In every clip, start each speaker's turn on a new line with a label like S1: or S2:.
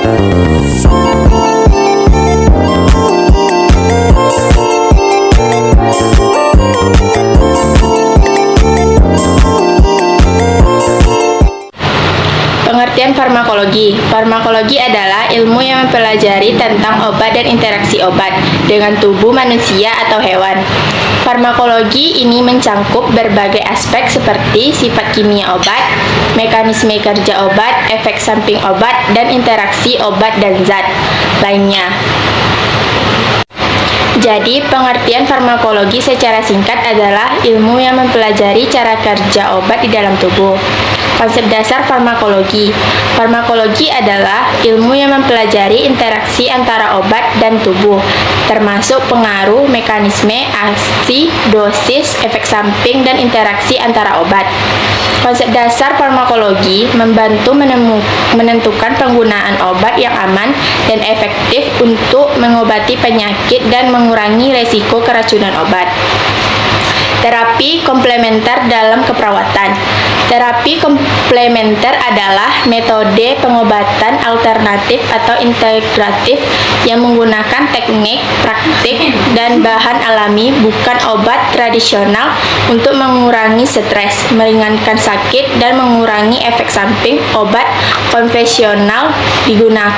S1: Pengertian farmakologi. Farmakologi adalah ilmu yang mempelajari tentang obat dan interaksi obat dengan tubuh manusia atau hewan. Farmakologi ini mencangkup berbagai aspek seperti sifat kimia obat, mekanisme kerja obat, efek samping obat, dan interaksi obat dan zat lainnya. Jadi, pengertian farmakologi secara singkat adalah ilmu yang mempelajari cara kerja obat di dalam tubuh. Konsep dasar farmakologi. Farmakologi adalah ilmu yang mempelajari interaksi antara obat dan tubuh, termasuk pengaruh, mekanisme, aksi, dosis, efek samping, dan interaksi antara obat. Konsep dasar farmakologi membantu menentukan penggunaan obat yang aman dan efektif untuk mengobati penyakit dan mengurangi resiko keracunan obat. Terapi komplementer dalam keperawatan. Terapi komplementer adalah metode pengobatan alternatif atau integratif yang menggunakan teknik, praktik, dan bahan alami bukan obat tradisional untuk mengurangi stres, meringankan sakit, dan mengurangi efek samping obat konvensional digunakan.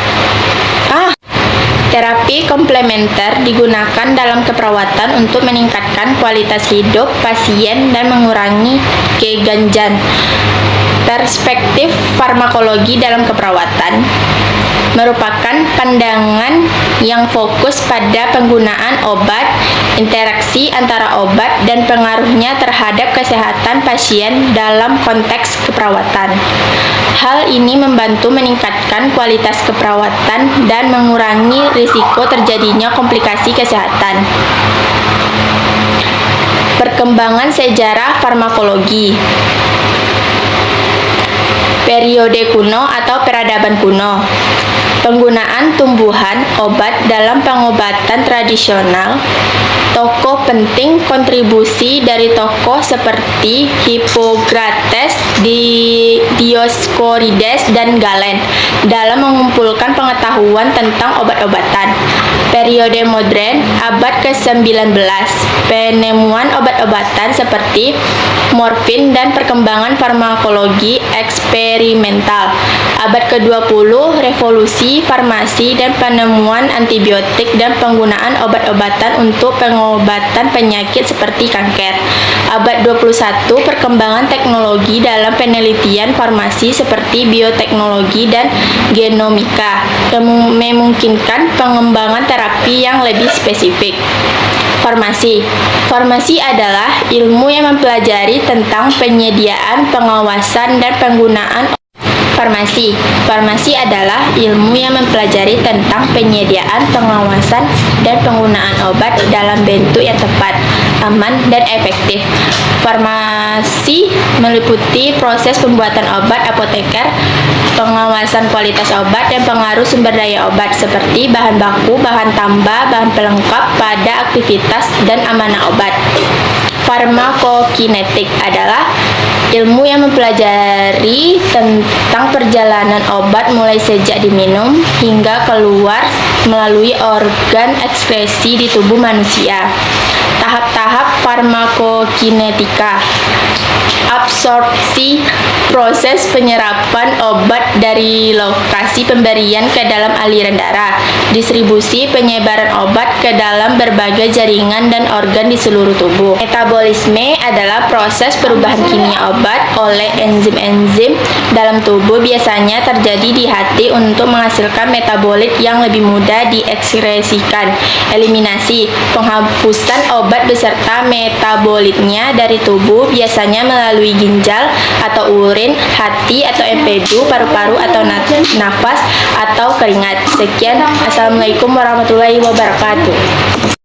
S1: Terapi komplementer digunakan dalam keperawatan untuk meningkatkan kualitas hidup pasien dan mengurangi keganjan. Perspektif farmakologi dalam keperawatan merupakan pandangan yang fokus pada penggunaan obat, interaksi antara obat, dan pengaruhnya terhadap kesehatan pasien dalam konteks keperawatan. Hal ini membantu meningkatkan kualitas keperawatan dan mengurangi risiko terjadinya komplikasi kesehatan. Perkembangan sejarah farmakologi. Periode kuno atau peradaban kuno. Penggunaan tumbuhan obat dalam pengobatan tradisional. Tokoh penting kontribusi dari tokoh seperti Hippocrates, Dioscorides, dan Galen dalam mengumpulkan pengetahuan tentang obat-obatan. Periode modern, abad ke-19, penemuan obat-obatan seperti morfin dan perkembangan farmakologi eksperimental. Abad ke-20, revolusi farmasi dan penemuan antibiotik dan penggunaan obat-obatan untuk pengobatan penyakit seperti kanker. Abad 21, perkembangan teknologi dalam penelitian farmasi seperti bioteknologi dan genomika yang memungkinkan pengembangan terapi yang lebih spesifik. Farmasi. Farmasi adalah ilmu yang mempelajari tentang penyediaan, pengawasan, dan penggunaan farmasi. Farmasi adalah ilmu yang mempelajari tentang penyediaan, pengawasan, dan penggunaan obat dalam bentuk yang tepat, aman, dan efektif. Farmasi meliputi proses pembuatan obat apoteker, pengawasan kualitas obat, dan pengaruh sumber daya obat seperti bahan baku, bahan tambah, bahan pelengkap pada aktivitas dan amanah obat. Farmakokinetik adalah ilmu yang mempelajari tentang perjalanan obat mulai sejak diminum hingga keluar melalui organ ekskresi di tubuh manusia. Tahap-tahap farmakokinetika. Absorpsi, proses penyerapan obat dari lokasi pemberian ke dalam aliran darah. Distribusi, penyebaran obat ke dalam berbagai jaringan dan organ di seluruh tubuh. Metabolisme adalah proses perubahan kimia obat oleh enzim-enzim dalam tubuh, biasanya terjadi di hati untuk menghasilkan metabolit yang lebih mudah diekskresikan. Eliminasi, penghapusan obat beserta metabolitnya dari tubuh, biasanya melalui ginjal atau urin, hati atau empedu, paru-paru atau nafas atau keringat. Sekian, Assalamualaikum warahmatullahi wabarakatuh.